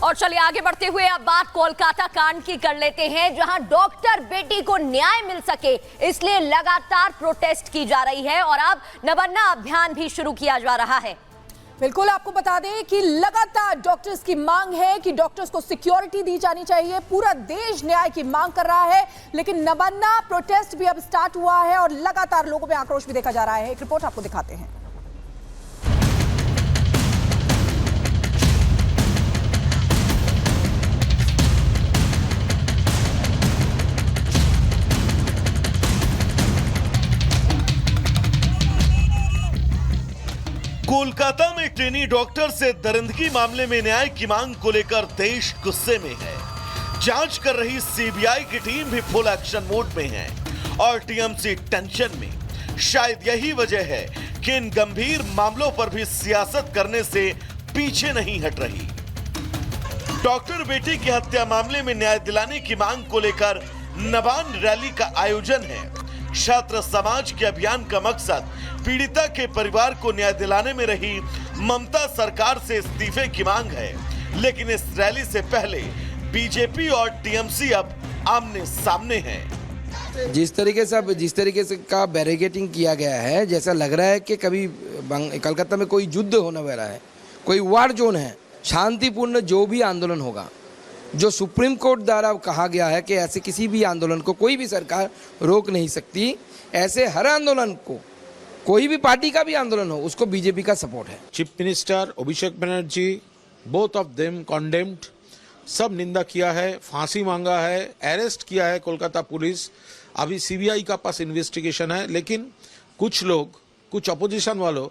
और चलिए आगे बढ़ते हुए अब बात कोलकाता कांड की कर लेते हैं, जहां डॉक्टर बेटी को न्याय मिल सके इसलिए लगातार प्रोटेस्ट की जा रही है और अब नबन्ना अभियान भी शुरू किया जा रहा है। बिल्कुल, आपको बता दें कि लगातार डॉक्टर्स की मांग है कि डॉक्टर्स को सिक्योरिटी दी जानी चाहिए। पूरा देश न्याय की मांग कर रहा है, लेकिन नबन्ना प्रोटेस्ट भी अब स्टार्ट हुआ है और लगातार लोगों में आक्रोश भी देखा जा रहा है। एक रिपोर्ट आपको दिखाते हैं। कोलकाता में ट्रेनी डॉक्टर से दरिंदगी मामले में न्याय की मांग को लेकर देश गुस्से में है। जांच कर रही सीबीआई की टीम भी फुल एक्शन मोड में है और टीएमसी टेंशन में। शायद यही वजह है कि इन गंभीर मामलों पर भी सियासत करने से पीछे नहीं हट रही। डॉक्टर बेटी की हत्या मामले में न्याय दिलाने की मांग को लेकर नबान रैली का आयोजन है। छात्र समाज के अभियान का मकसद पीड़िता के परिवार को न्याय दिलाने में रही ममता सरकार से इस्तीफे की मांग है, लेकिन इस रैली से पहले बीजेपी और टीएमसी अब आमने सामने हैं। जिस तरीके से का बैरिकेडिंग किया गया है, जैसा लग रहा है कि कभी कलकत्ता में कोई युद्ध होने वाला है, कोई वार जोन है। शांतिपूर्ण जो भी आंदोलन होगा, जो सुप्रीम कोर्ट द्वारा कहा गया है कि ऐसे किसी भी आंदोलन को कोई भी सरकार रोक नहीं सकती, ऐसे हर आंदोलन को, कोई भी पार्टी का भी आंदोलन हो, उसको बीजेपी का सपोर्ट है। Chief minister Abhishek Banerjee, both of them condemned, सब निंदा किया है, फांसी मांगा है, अरेस्ट किया है कोलकाता पुलिस। अभी सीबीआई का पास इन्वेस्टिगेशन है, लेकिन कुछ लोग, कुछ अपोजिशन वालों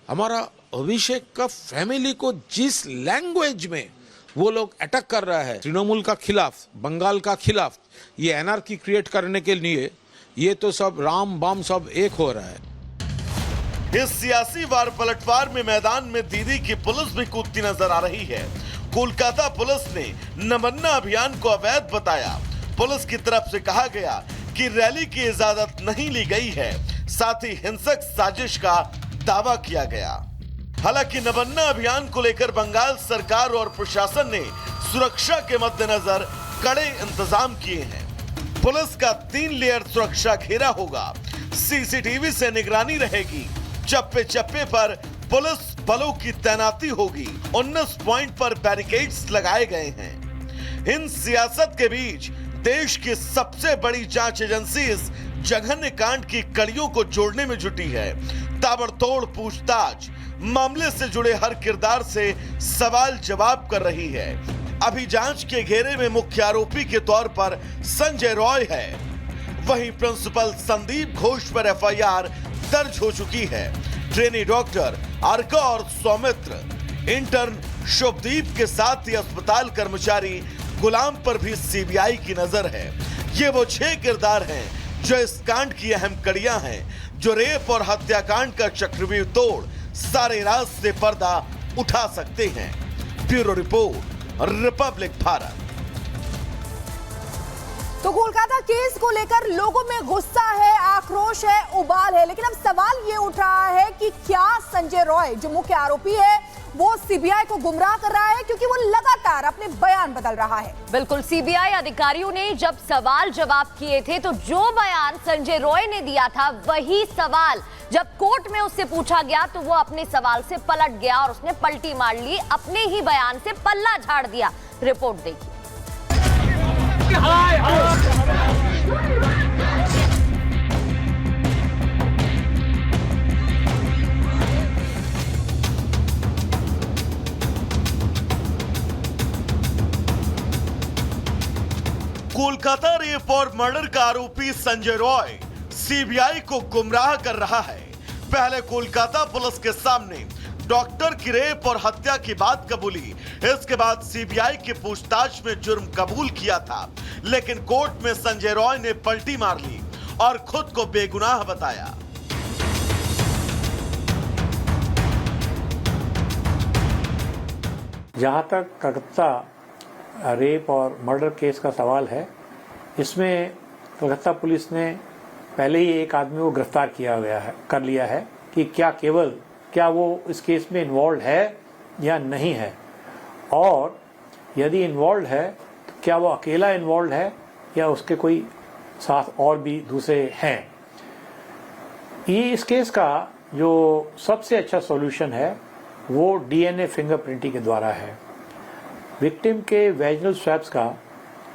हमारा अभिषेक का फैमिली को जिस लैंग्वेज में वो लोग अटैक कर रहा है, तृणमूल का खिलाफ, बंगाल का खिलाफ, ये एनआरकी क्रिएट करने के लिए, ये तो सब राम बाम सब एक हो रहा है। इस सियासी वार पलटवार में मैदान में दीदी की पुलिस भी कूदती नजर आ रही है। कोलकाता पुलिस ने नबन्ना अभियान को अवैध बताया। पुलिस की तरफ से कहा गया कि रैली की इजाजत नहीं ली गई है, साथ ही हिंसक साजिश का दावा किया गया। हालांकि नबन्ना अभियान को लेकर बंगाल सरकार और प्रशासन ने सुरक्षा के मद्देनजर कड़े इंतजाम किए हैं। पुलिस का 3 लेयर सुरक्षा घेरा होगा, सीसीटीवी से निगरानी रहेगी, चप्पे चप्पे पर पुलिस बलों की तैनाती होगी। 19 पॉइंट पर बैरिकेड्स लगाए गए हैं। इन सियासत के बीच देश की सबसे बड़ी जांच एजेंसी इस जघन्य कांड की कड़ियों को जोड़ने में जुटी है। ताबड़तोड़ पूछताछ, मामले से जुड़े हर किरदार से सवाल जवाब कर रही है। अभी जांच के घेरे में मुख्य आरोपी के तौर पर संजय रॉय है। वहीं प्रिंसिपल संदीप घोष पर एफआईआर दर्ज हो चुकी है। ट्रेनी डॉक्टर अर्का और सौमित्र, इंटर्न शुभदीप के साथ ही अस्पताल कर्मचारी गुलाम पर भी सीबीआई की नजर है। ये वो 6 किरदार हैं जो इस कांड की अहम कड़ियां हैं, जो रेप और हत्याकांड का चक्रव्यूह तोड़ सारे राज से पर्दा उठा सकते हैं। Bureau report, Republic Bharat. तो कोलकाता केस को लेकर लोगों में गुस्सा है, आक्रोश है, उबाल है, लेकिन अब सवाल ये उठ रहा है कि क्या संजय रॉय जो मुख्य आरोपी है वो सीबीआई को गुमराह कर रहा है, क्योंकि वो लगातार अपने बयान बदल रहा है। बिल्कुल, सीबीआई अधिकारियों ने जब सवाल जवाब किए थे तो जो बयान संजय रॉय ने दिया था, वही सवाल जब कोर्ट में उससे पूछा गया तो वो अपने सवाल से पलट गया और उसने पलटी मार ली, अपने ही बयान से पल्ला झाड़ दिया। रिपोर्ट देखिए। कोलकाता रेप और मर्डर का आरोपी संजय रॉय सीबीआई को गुमराह कर रहा है। पहले कोलकाता पुलिस के सामने डॉक्टर की रेप और हत्या की बात कबूली, इसके बाद सीबीआई की पूछताछ में जुर्म कबूल किया था, लेकिन कोर्ट में संजय रॉय ने पलटी मार ली और खुद को बेगुनाह बताया। जहां तक कलकत्ता रेप और मर्डर केस का सवाल है, इसमें कलकत्ता पुलिस ने पहले ही एक आदमी को गिरफ्तार कर लिया है कि क्या वो इस केस में इन्वॉल्व है या नहीं है। और यदि इन्वॉल्व है तो क्या वो अकेला इन्वॉल्व है या उसके कोई साथ और भी दूसरे हैं। ये इस केस का जो सबसे अच्छा सॉल्यूशन है वो डीएनए फिंगरप्रिंटिंग के द्वारा है। विक्टिम के वेजिनल स्वैब्स का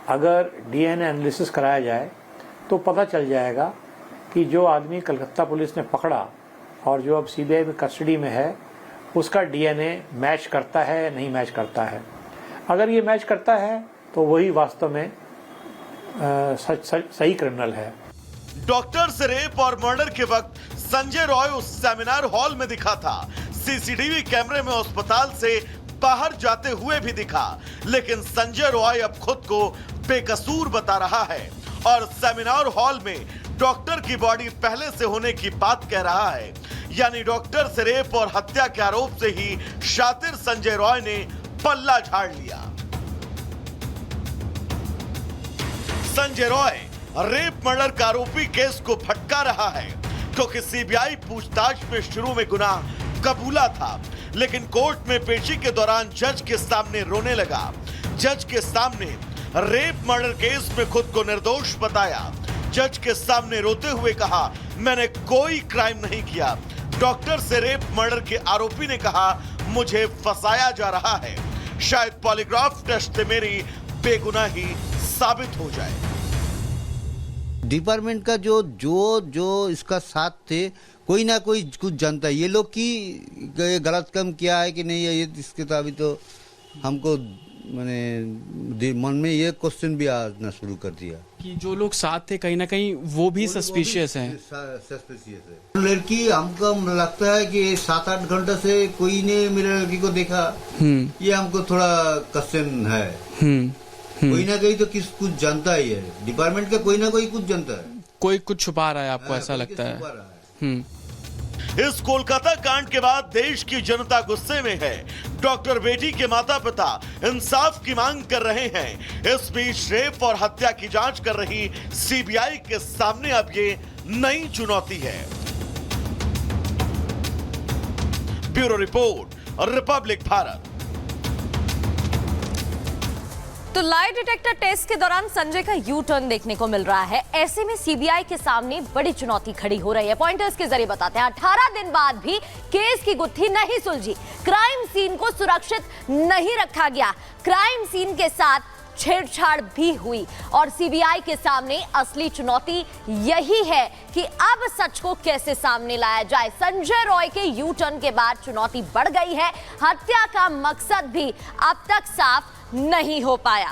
अगर डीएनए एनालिसिस कराया जाए तो पता चल जाएगा कि जो आदमी कलकत्ता पुलिस ने पकड़ा और जो अब सीबीआई में कस्टडी में है उसका डीएनए मैच करता है या नहीं मैच करता है। अगर ये मैच करता है तो वही वास्तव में सही क्रिमिनल है। डॉक्टर से रेप और मर्डर के वक्त संजय रॉय उस सेमिनार हॉल में दिखा था। सीसीटीवी कैमरे में अस्पताल से बाहर जाते हुए भी दिखा, लेकिन संजय रॉय अब खुद को बेकसूर बता रहा है और सेमिनार हॉल में डॉक्टर की बॉडी पहले से होने की बात कह रहा है। यानी डॉक्टर से रेप और हत्या के आरोप से ही शातिर संजय रॉय ने पल्ला झाड़ लिया। संजय रॉय रेप मर्डर का आरोपी केस को भटका रहा है क्योंकि सीबीआई पूछताछ में शुरू में गुनाह कबूला था, लेकिन कोर्ट में पेशी के दौरान जज के सामने रोने लगा। जज के सामने रेप मर्डर केस में खुद को निर्दोष बताया। जज के सामने रोते हुए कहा, मैंने कोई क्राइम नहीं किया। डॉक्टर से रेप मर्डर के आरोपी ने कहा, मुझे फंसाया जा रहा है। शायद पॉलीग्राफ टेस्ट से मेरी बेगुनाही साबित हो जाए। डिपार्टमेंट का जो इसका साथ थे, कोई ना कोई कुछ जानता है। ये लोग की गलत काम किया है कि नहीं है, ये इसके तो अभी तो हमको मैंने मन में ये क्वेश्चन भी आना शुरू कर दिया कि जो लोग साथ थे कहीं ना कहीं वो भी सस्पिशियस हैं। सस्पिशियस है लड़की। हमको लगता है कि 7-8 घंटे से कोई ने मेरे लड़की को देखा। ये हमको थोड़ा क्वेश्चन है। कोई ना कोई तो कुछ जानता ही है। डिपार्टमेंट का कोई ना कोई कुछ जानता है। कोई कुछ छुपा रहा है, आपको ऐसा लगता है? इस कोलकाता कांड के बाद देश की जनता गुस्से में है। डॉक्टर बेटी के माता पिता इंसाफ की मांग कर रहे हैं। इस बीच रेप और हत्या की जांच कर रही सीबीआई के सामने अब ये नई चुनौती है। Bureau report, Republic Bharat. तो लाई डिटेक्टर टेस्ट के दौरान संजय का यू टर्न देखने को मिल रहा है। ऐसे में सीबीआई के सामने बड़ी चुनौती खड़ी हो रही है। पॉइंटर्स के जरिए बताते हैं, 18 दिन बाद भी केस की गुत्थी नहीं सुलझी। क्राइम सीन को सुरक्षित नहीं रखा गया। क्राइम सीन के साथ छेड़छाड़ भी हुई और सीबीआई के सामने असली चुनौती यही है कि अब सच को कैसे सामने लाया जाए। संजय रॉय के यू टर्न के बाद चुनौती बढ़ गई है। हत्या का मकसद भी अब तक साफ नहीं हो पाया।